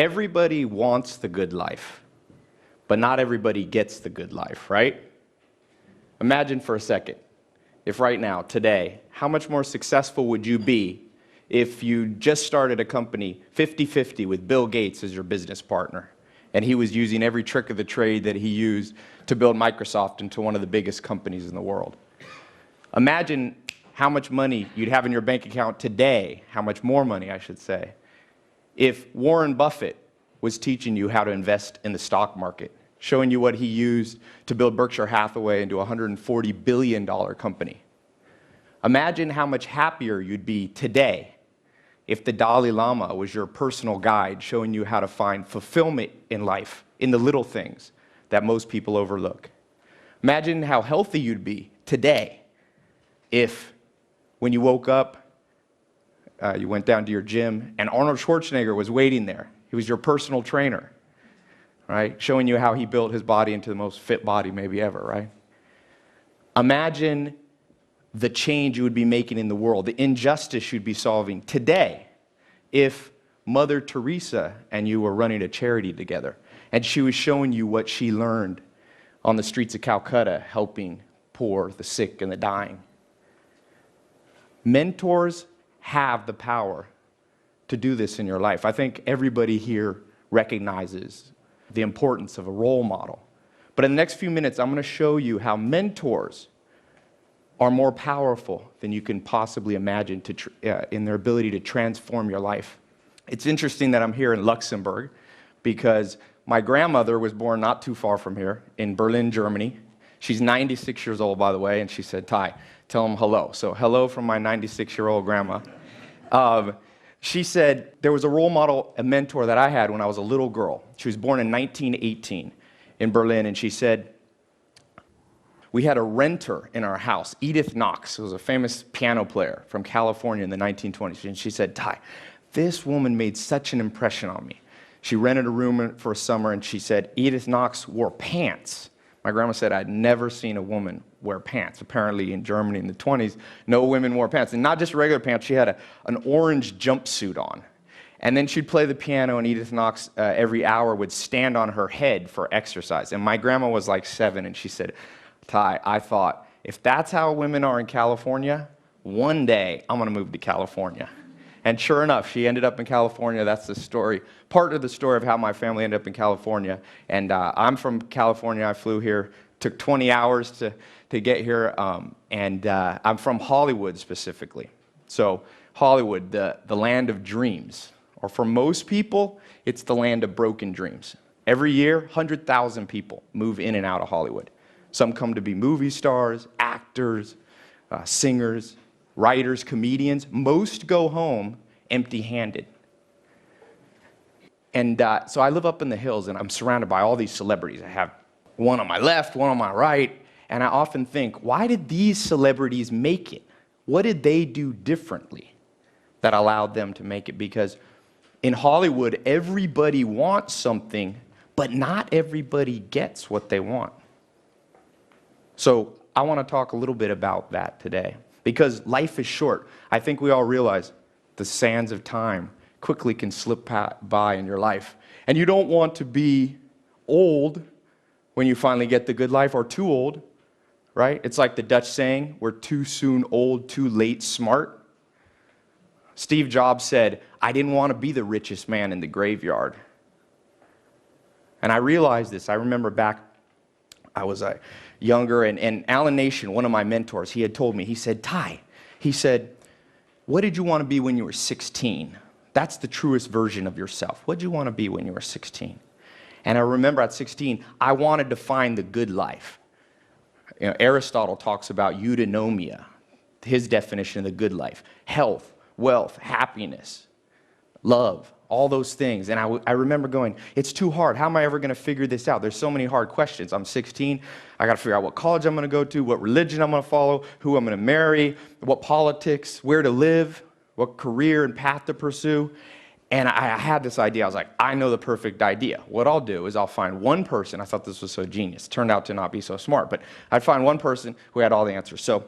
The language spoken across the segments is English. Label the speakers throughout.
Speaker 1: Everybody wants the good life, but not everybody gets the good life, right? Imagine for a second, if right now, today, how much more successful would you be if you just started a company 50-50 with Bill Gates as your business partner, and he was using every trick of the trade that he used to build Microsoft into one of the biggest companies in the world? Imagine how much money you'd have in your bank account today, how much more money, I should say, if Warren Buffett was teaching you how to invest in the stock market, showing you what he used to build Berkshire Hathaway into a $140 billion company. Imagine how much happier you'd be today if the Dalai Lama was your personal guide, showing you how to find fulfillment in life, in the little things that most people overlook. Imagine how healthy you'd be today if, when you woke up, you went down to your gym, and Arnold Schwarzenegger was waiting there. He was your personal trainer, right? Showing you how he built his body into the most fit body maybe ever, right? Imagine the change you would be making in the world, the injustice you'd be solving today if Mother Teresa and you were running a charity together, and she was showing you what she learned on the streets of Calcutta, helping poor, the sick, and the dying. Mentors have the power to do this in your life. I think everybody here recognizes the importance of a role model. But in the next few minutes, I'm going to show you how mentors are more powerful than you can possibly imagine in their ability to transform your life. It's interesting that I'm here in Luxembourg because my grandmother was born not too far from here in Berlin, Germany. She's 96 years old, by the way, and she said, "Tai, tell them hello." So hello from my 96-year-old grandma. She said there was a role model, a mentor that I had when I was a little girl. She was born in 1918 in Berlin, and she said, we had a renter in our house, Edith Knox, who was a famous piano player from California in the 1920s. And she said, "Tai, this woman made such an impression on me." She rented a room for a summer, and she said, Edith Knox wore pants. My grandma said, I'd never seen a woman wear pants. Apparently in Germany in the 20s, no women wore pants. And not just regular pants, she had an orange jumpsuit on. And then she'd play the piano, and Edith Knox every hour would stand on her head for exercise. And my grandma was like 7, and she said, "Tai, I thought, if that's how women are in California, one day I'm going to move to California." And sure enough, she ended up in California. That's the story, part of the story of how my family ended up in California. And I'm from California. I flew here. Took 20 hours to get here. And I'm from Hollywood specifically. So Hollywood, the land of dreams. Or for most people, it's the land of broken dreams. Every year, 100,000 people move in and out of Hollywood. Some come to be movie stars, actors, singers, writers, comedians. Most go home empty-handed. And so I live up in the hills, and I'm surrounded by all these celebrities. I have one on my left, one on my right, and I often think, why did these celebrities make it? What did they do differently that allowed them to make it? Because in Hollywood, everybody wants something, but not everybody gets what they want. So I want to talk a little bit about that today. Because life is short. I think we all realize the sands of time quickly can slip by in your life. And you don't want to be old when you finally get the good life, or too old, right? It's like the Dutch saying, we're too soon old, too late smart. Steve Jobs said, I didn't want to be the richest man in the graveyard. And I realized this. I remember back, I was younger, and Alan Nation, one of my mentors, he had told me, he said, Tai, he said, what did you want to be when you were 16? That's the truest version of yourself. What did you want to be when you were 16? And I remember at 16, I wanted to find the good life. You know, Aristotle talks about eudaimonia, his definition of the good life. Health, wealth, happiness, love, all those things. And I remember going, it's too hard. How am I ever going to figure this out? There's so many hard questions. I'm 16. I got to figure out what college I'm going to go to, what religion I'm going to follow, who I'm going to marry, what politics, where to live, what career and path to pursue. And I had this idea. I was like, I know the perfect idea. What I'll do is I'll find one person. I thought this was so genius. Turned out to not be so smart. But I'd find one person who had all the answers. So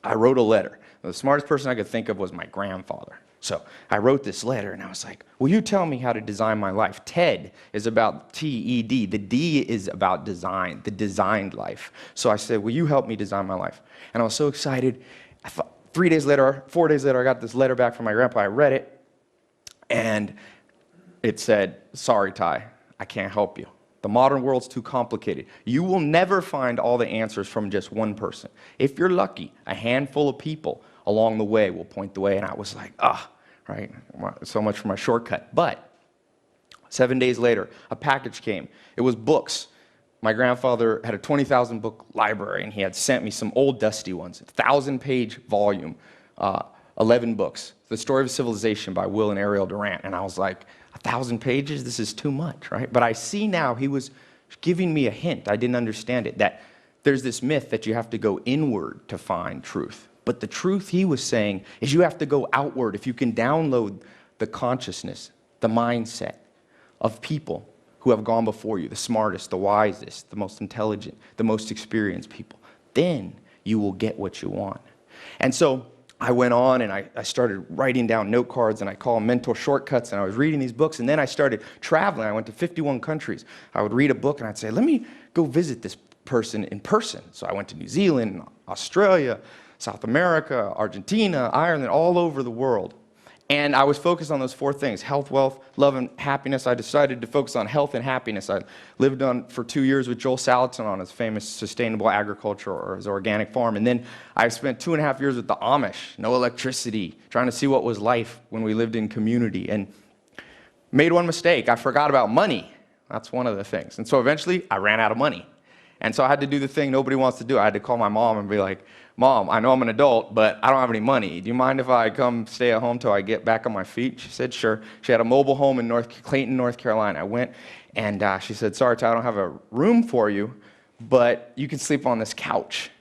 Speaker 1: I wrote a letter. The smartest person I could think of was my grandfather. So I wrote this letter, and I was like, will you tell me how to design my life? TED is about T-E-D. The D is about design, the designed life. So I said, will you help me design my life? And I was so excited. 4 days later, I got this letter back from my grandpa. I read it, and it said, sorry, Tai, I can't help you. The modern world's too complicated. You will never find all the answers from just one person. If you're lucky, a handful of people along the way will point the way. And I was like, right, so much for my shortcut. But 7 days later, a package came. It was books. My grandfather had a 20,000 book library, and he had sent me some old dusty ones, 1,000-page volume, 11 books. The Story of Civilization by Will and Ariel Durant. And I was like, 1,000 pages? This is too much, right? But I see now he was giving me a hint. I didn't understand it, that there's this myth that you have to go inward to find truth. But the truth he was saying is you have to go outward. If you can download the consciousness, the mindset of people who have gone before you, the smartest, the wisest, the most intelligent, the most experienced people, then you will get what you want. And so I went on and I started writing down note cards, and I call them mental shortcuts, and I was reading these books, and then I started traveling. I went to 51 countries. I would read a book and I'd say, let me go visit this person in person. So I went to New Zealand, Australia, South America, Argentina, Ireland, all over the world. And I was focused on those 4 things: health, wealth, love, and happiness. I decided to focus on health and happiness. I lived for 2 years with Joel Salatin on his famous sustainable agriculture, or his organic farm. And then I spent 2.5 years with the Amish, no electricity, trying to see what was life when we lived in community. And made one mistake. I forgot about money. That's one of the things. And so eventually I ran out of money. And so I had to do the thing nobody wants to do. I had to call my mom and be like, Mom, I know I'm an adult, but I don't have any money. Do you mind if I come stay at home till I get back on my feet? She said, sure. She had a mobile home in Clayton, North Carolina. I went, and she said, sorry, Ty, I don't have a room for you, but you can sleep on this couch.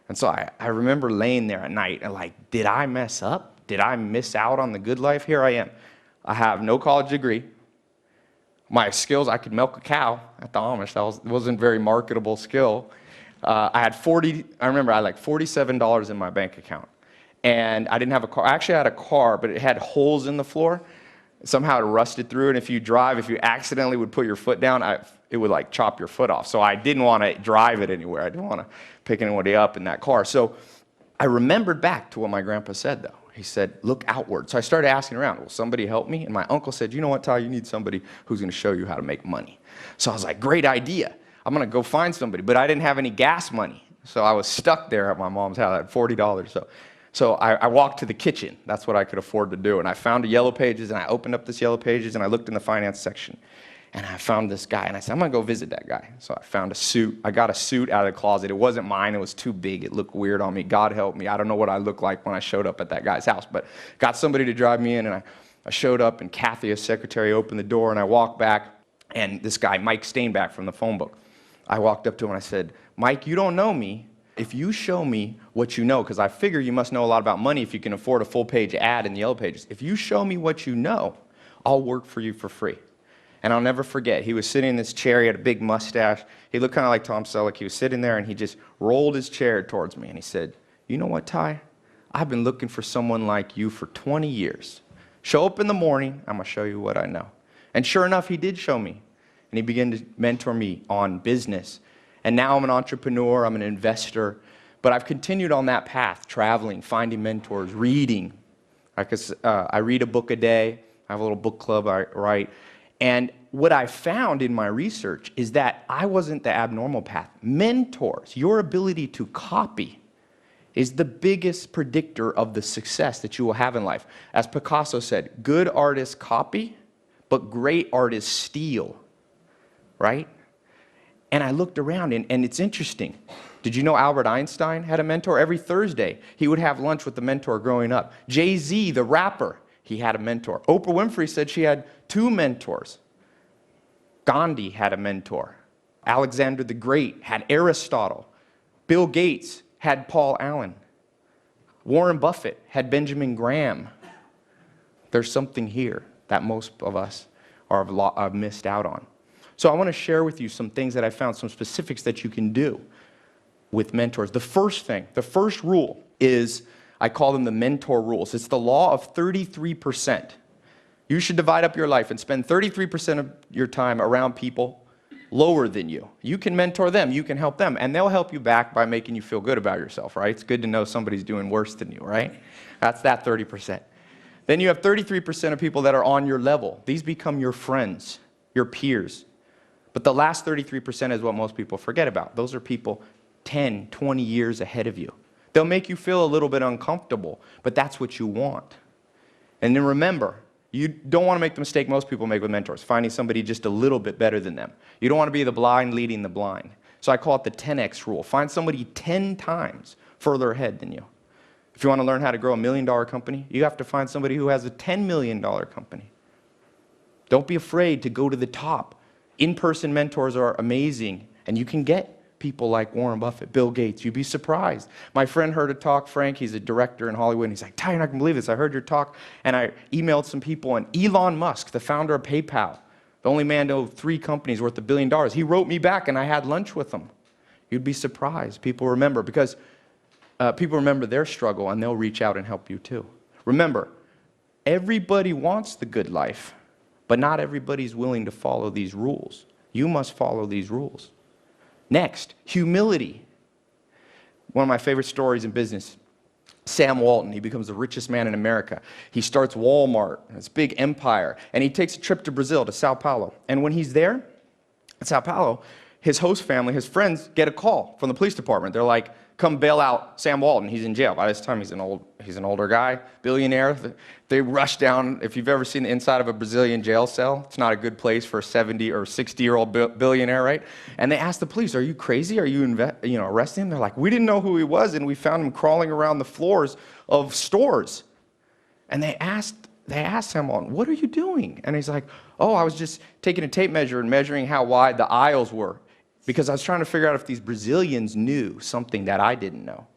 Speaker 1: And so I remember laying there at night and like, did I mess up? Did I miss out on the good life? Here I am. I have no college degree. My skills, I could milk a cow at the Amish. That wasn't a very marketable skill. I had like $47 in my bank account. And I didn't have a car. I actually had a car, but it had holes in the floor. Somehow it rusted through, and if you accidentally would put your foot down, it would like chop your foot off. So I didn't want to drive it anywhere. I didn't want to pick anybody up in that car. So I remembered back to what my grandpa said, though. He said, look outward. So I started asking around, will somebody help me? And my uncle said, you know what, Ty, you need somebody who's going to show you how to make money. So I was like, great idea. I'm going to go find somebody. But I didn't have any gas money. So I was stuck there at my mom's house. I had $40. So I walked to the kitchen. That's what I could afford to do. And I found a Yellow Pages, and I opened up this Yellow Pages, and I looked in the finance section. And I found this guy, and I said, I'm going to go visit that guy. So I found a suit. I got a suit out of the closet. It wasn't mine. It was too big. It looked weird on me. God help me. I don't know what I looked like when I showed up at that guy's house. But got somebody to drive me in, and I showed up, and Kathy, his secretary, opened the door, and I walked back, and this guy, Mike Stainback from the phone book, I walked up to him, and I said, Mike, you don't know me. If you show me what you know, because I figure you must know a lot about money if you can afford a full-page ad in the Yellow Pages. If you show me what you know, I'll work for you for free. And I'll never forget, he was sitting in this chair, he had a big mustache. He looked kind of like Tom Selleck. He was sitting there, and he just rolled his chair towards me, and he said, you know what, Ty? I've been looking for someone like you for 20 years. Show up in the morning, I'm going to show you what I know. And sure enough, he did show me. And he began to mentor me on business. And now I'm an entrepreneur, I'm an investor. But I've continued on that path, traveling, finding mentors, reading. I read a book a day. I have a little book club I write. And what I found in my research is that I wasn't the abnormal path. Mentors, your ability to copy, is the biggest predictor of the success that you will have in life. As Picasso said, good artists copy, but great artists steal, right? And I looked around, and it's interesting. Did you know Albert Einstein had a mentor? Every Thursday, he would have lunch with the mentor growing up. Jay-Z, the rapper, he had a mentor. Oprah Winfrey said she had 2 mentors. Gandhi had a mentor. Alexander the Great had Aristotle. Bill Gates had Paul Allen. Warren Buffett had Benjamin Graham. There's something here that most of us have missed out on. So I want to share with you some things that I found, some specifics that you can do with mentors. The first thing, the first rule is I call them the mentor rules. It's the law of 33%. You should divide up your life and spend 33% of your time around people lower than you. You can mentor them, you can help them, and they'll help you back by making you feel good about yourself, right? It's good to know somebody's doing worse than you, right? That's that 30%. Then you have 33% of people that are on your level. These become your friends, your peers. But the last 33% is what most people forget about. Those are people 10, 20 years ahead of you. They'll make you feel a little bit uncomfortable, but that's what you want. And then remember, you don't want to make the mistake most people make with mentors, finding somebody just a little bit better than them. You don't want to be the blind leading the blind. So I call it the 10x rule. Find somebody 10 times further ahead than you. If you want to learn how to grow $1 million company, you have to find somebody who has a $10 million company. Don't be afraid to go to the top. In-person mentors are amazing, and you can get people like Warren Buffett, Bill Gates. You'd be surprised. My friend heard a talk, Frank, he's a director in Hollywood, and he's like, Tai, you're not going to believe this. I heard your talk, and I emailed some people, and Elon Musk, the founder of PayPal, the only man to own 3 companies worth $1 billion, he wrote me back, and I had lunch with him. You'd be surprised. People remember, because people remember their struggle, and they'll reach out and help you too. Remember, everybody wants the good life, but not everybody's willing to follow these rules. You must follow these rules. Next, humility. One of my favorite stories in business, Sam Walton, he becomes the richest man in America. He starts Walmart, this big empire, and he takes a trip to Brazil, to Sao Paulo. And when he's there, at Sao Paulo, his host family, his friends, get a call from the police department. They're like, come bail out Sam Walton. He's in jail. By this time, he's an older guy, billionaire. They rush down. If you've ever seen the inside of a Brazilian jail cell, it's not a good place for a 70 or 60-year-old billionaire, right? And they ask the police, are you crazy? Are you arresting him? They're like, we didn't know who he was, and we found him crawling around the floors of stores. And they asked Sam Walton, what are you doing? And he's like, oh, I was just taking a tape measure and measuring how wide the aisles were, because I was trying to figure out if these Brazilians knew something that I didn't know.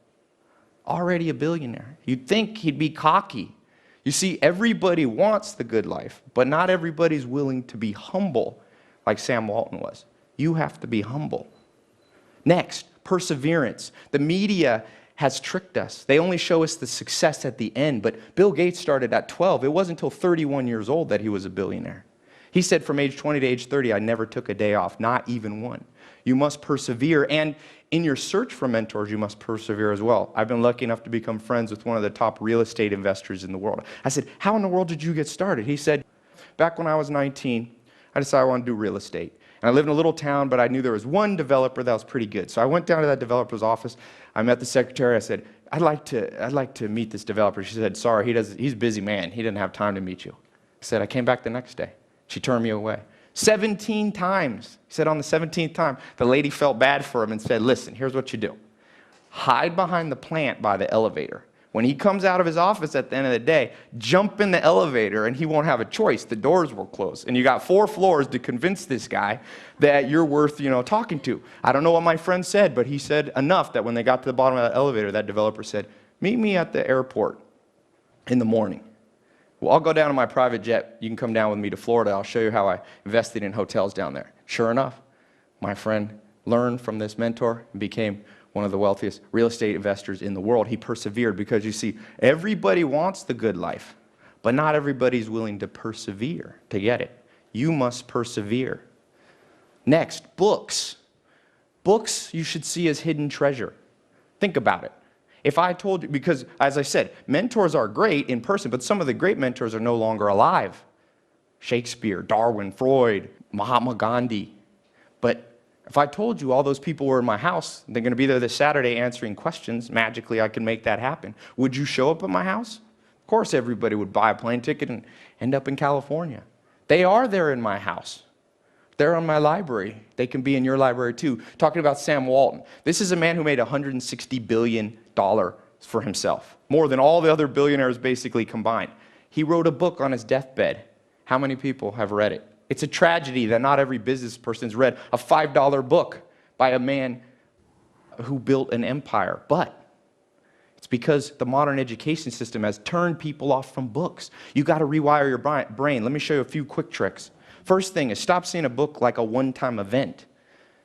Speaker 1: Already a billionaire. You'd think he'd be cocky. You see, everybody wants the good life, but not everybody's willing to be humble like Sam Walton was. You have to be humble. Next, perseverance. The media has tricked us. They only show us the success at the end, but Bill Gates started at 12. It wasn't until 31 years old that he was a billionaire. He said from age 20 to age 30, I never took a day off, not even one. You must persevere, and in your search for mentors, you must persevere as well. I've been lucky enough to become friends with one of the top real estate investors in the world. I said, how in the world did you get started? He said, back when I was 19, I decided I wanted to do real estate. And I lived in a little town, but I knew there was one developer that was pretty good. So I went down to that developer's office. I met the secretary. I said, I'd like to meet this developer. She said, sorry, he's a busy man. He didn't have time to meet you. I said, I came back the next day. She turned me away. 17 times. He said on the 17th time, the lady felt bad for him and said, listen, here's what you do. Hide behind the plant by the elevator. When he comes out of his office at the end of the day, jump in the elevator and he won't have a choice. The doors will close. And you got 4 floors to convince this guy that you're worth, talking to. I don't know what my friend said, but he said enough that when they got to the bottom of the elevator, that developer said, meet me at the airport in the morning. Well, I'll go down in my private jet. You can come down with me to Florida. I'll show you how I invested in hotels down there. Sure enough, my friend learned from this mentor and became one of the wealthiest real estate investors in the world. He persevered because, you see, everybody wants the good life, but not everybody's willing to persevere to get it. You must persevere. Next, books. Books you should see as hidden treasure. Think about it. If I told you, because as I said, mentors are great in person, but some of the great mentors are no longer alive. Shakespeare, Darwin, Freud, Mahatma Gandhi. But if I told you all those people were in my house, they're going to be there this Saturday answering questions, magically I can make that happen. Would you show up at my house? Of course everybody would buy a plane ticket and end up in California. They are there in my house. They're in my library. They can be in your library too. Talking about Sam Walton. This is a man who made $160 billion for himself. More than all the other billionaires basically combined. He wrote a book on his deathbed. How many people have read it? It's a tragedy that not every business person's read a $5 book by a man who built an empire. But it's because the modern education system has turned people off from books. You got to rewire your brain. Let me show you a few quick tricks. First thing is stop seeing a book like a one-time event.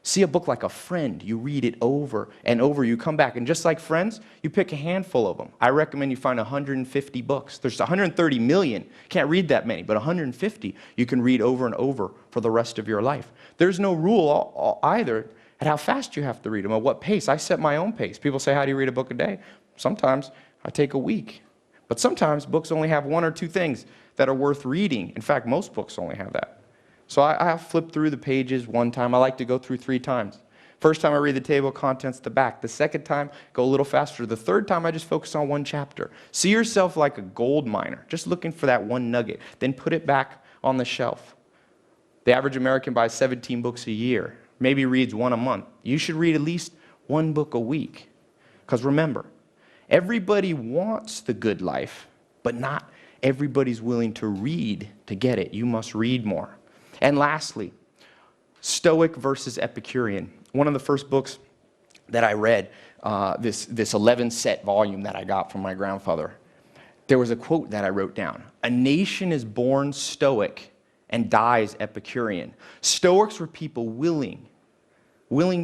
Speaker 1: See a book like a friend. You read it over and over. You come back. And just like Friends, you pick a handful of them. I recommend you find 150 books. There's 130 million. Can't read that many, but 150 you can read over and over for the rest of your life. There's no rule either at how fast you have to read them, at what pace. I set my own pace. People say, how do you read a book a day? Sometimes I take a week. But sometimes books only have one or two things that are worth reading. In fact, most books only have that. So I flip through the pages one time. I like to go through 3 times. First time I read the table of contents, the back. The second time, go a little faster. The third time, I just focus on one chapter. See yourself like a gold miner, just looking for that one nugget. Then put it back on the shelf. The average American buys 17 books a year, maybe reads 1 a month. You should read at least 1 book a week. Because remember, everybody wants the good life, but not everybody's willing to read to get it. You must read more. And lastly, Stoic versus Epicurean. One of the first books that I read, this 11-set volume that I got from my grandfather, there was a quote that I wrote down. A nation is born Stoic and dies Epicurean. Stoics were people willing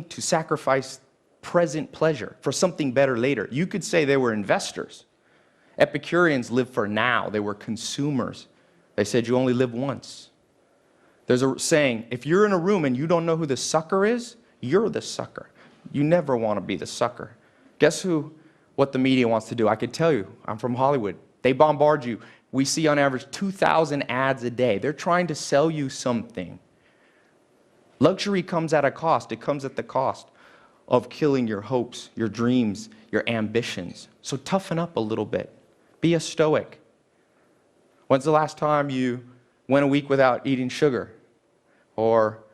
Speaker 1: to sacrifice present pleasure for something better later. You could say they were investors. Epicureans lived for now. They were consumers. They said you only live once. There's a saying, if you're in a room and you don't know who the sucker is, you're the sucker. You never want to be the sucker. Guess what the media wants to do? I could tell you, I'm from Hollywood. They bombard you. We see on average 2,000 ads a day. They're trying to sell you something. Luxury comes at a cost. It comes at the cost of killing your hopes, your dreams, your ambitions. So toughen up a little bit. Be a Stoic. When's the last time you went a week without eating sugar? Or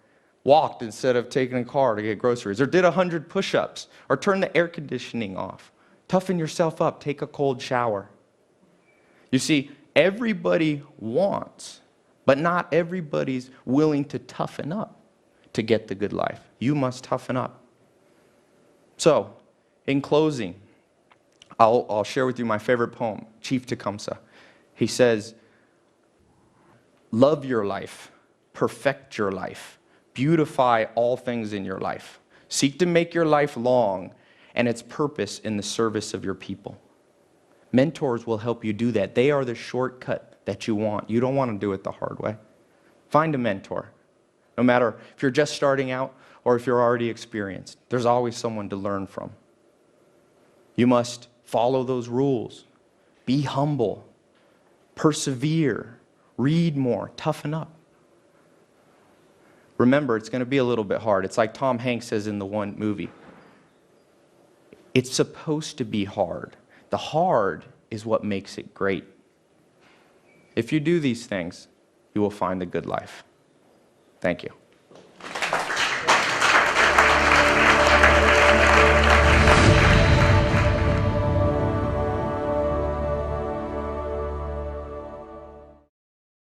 Speaker 1: walked instead of taking a car to get groceries? Or did 100 push-ups? Or turned the air conditioning off? Toughen yourself up. Take a cold shower. You see, everybody wants, but not everybody's willing to toughen up to get the good life. You must toughen up. So, in closing, I'll share with you my favorite poem, Chief Tecumseh. He says, love your life, perfect your life, beautify all things in your life. Seek to make your life long and its purpose in the service of your people. Mentors will help you do that. They are the shortcut that you want. You don't want to do it the hard way. Find a mentor. No matter if you're just starting out or if you're already experienced, there's always someone to learn from. You must follow those rules. Be humble. Persevere. Read more. Toughen up. Remember, it's going to be a little bit hard. It's like Tom Hanks says in the one movie. It's supposed to be hard. The hard is what makes it great. If you do these things, you will find the good life. Thank you.